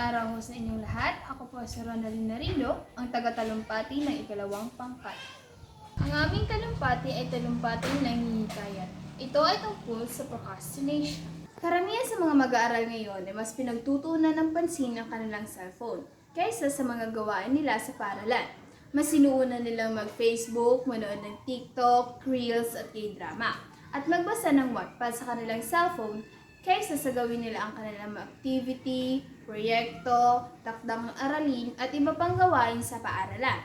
araw sa inyong lahat. Ako po si Ronaldin Narindo, ang taga-talumpati ng ikalawang pangkat. Ang aming talumpati ay talumpati ng hihikayat. Ito ay tungkol sa procrastination. Karamihan sa mga mag-aaral ngayon ay mas pinagtutuunan ng pansin ang kanilang cellphone kaysa sa mga gawain nila sa paaralan. Mas sinuuna nilang mag-Facebook, manood ng TikTok, Reels at K-drama, at magbasa ng Wattpad sa kanilang cellphone kaysa sa gawin nila ang kanilang activity, proyekto, takdang aralin at iba pang gawain sa paaralan.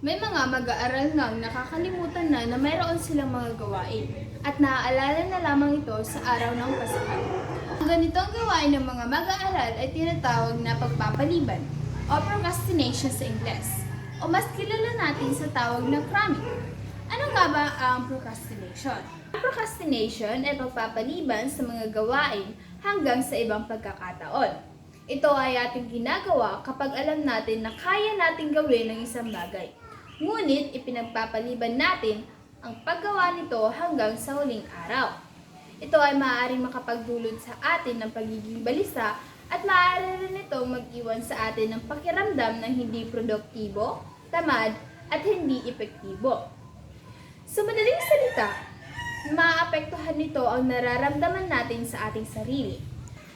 May mga mag-aaral ngang nakakalimutan na mayroon silang mga gawain at naaalala na lamang ito sa araw ng Pasko. Ang ganitong gawain ng mga mag-aaral ay tinatawag na pagpapaliban o procrastination sa Ingles, o mas kilala natin sa tawag na cramming. Ano nga ba ang procrastination? Ang procrastination ay pagpapaliban sa mga gawain hanggang sa ibang pagkakataon. Ito ay ating ginagawa kapag alam natin na kaya nating gawin ang isang bagay. Ngunit ipinagpapaliban natin ang paggawa nito hanggang sa huling araw. Ito ay maaaring makapagdulot sa atin ng pagiging balisa at maaari rin itong mag-iwan sa atin ng pakiramdam ng hindi produktibo, tamad at hindi epektibo. Sa madaling salita, maapektuhan nito ang nararamdaman natin sa ating sarili.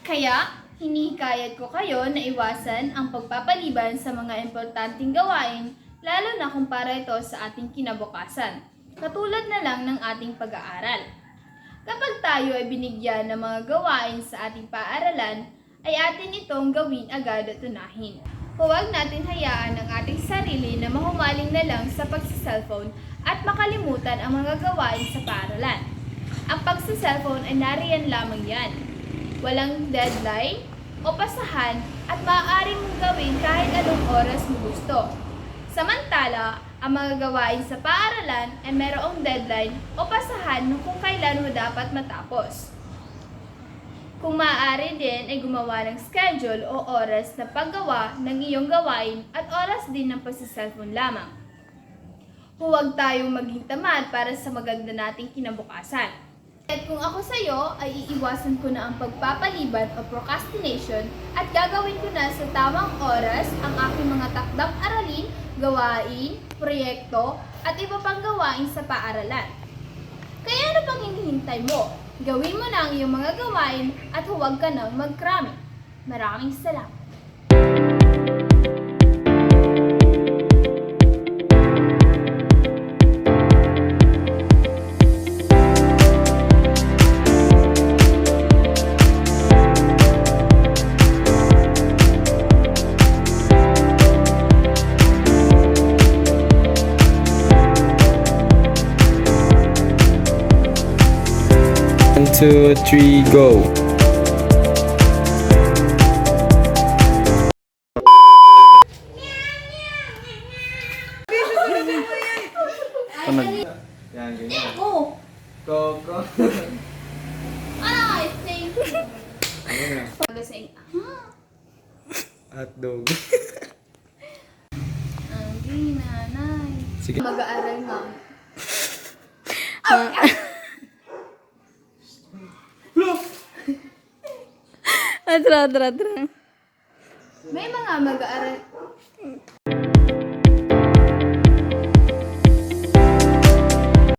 Kaya, hinihikayat ko kayo na iwasan ang pagpapaliban sa mga importanteng gawain, lalo na kung para ito sa ating kinabukasan, katulad na lang ng ating pag-aaral. Kapag tayo ay binigyan ng mga gawain sa ating paaralan, ay atin itong gawin agad at unahin. Huwag natin hayaan ang ating sarili na mahumaling na lang sa pagsa-cellphone at makalimutan ang mga gawain sa paaralan. Ang pagsa-cellphone ay nariyan lamang yan. Walang deadline o pasahan at maaari mong gawin kahit anong oras mo gusto. Samantala, ang mga gawain sa paaralan ay mayroong deadline o pasahan kung kailan mo dapat matapos. Kung maaari din ay gumawa ng schedule o oras na paggawa ng iyong gawain at oras din ng pagsa-cellphone lamang. Huwag tayong maging tamad para sa maganda nating kinabukasan. At kung ako sa iyo, ay iiwasan ko na ang pagpapaliban o procrastination at gagawin ko na sa tamang oras ang aking mga takdang aralin, gawain, proyekto at iba pang gawain sa paaralan. Kaya ano pang hinihintay mo? Gawin mo na ang iyong mga gawain at huwag ka nang mag-cramming. Maraming salamat! One, two, three, go. Yan, ganyan. Oh! Coco. I think... Ano na? Hotdog. Ang ginanay. Sige. Mag-aaral nga. Atra. May mga mag-aaral...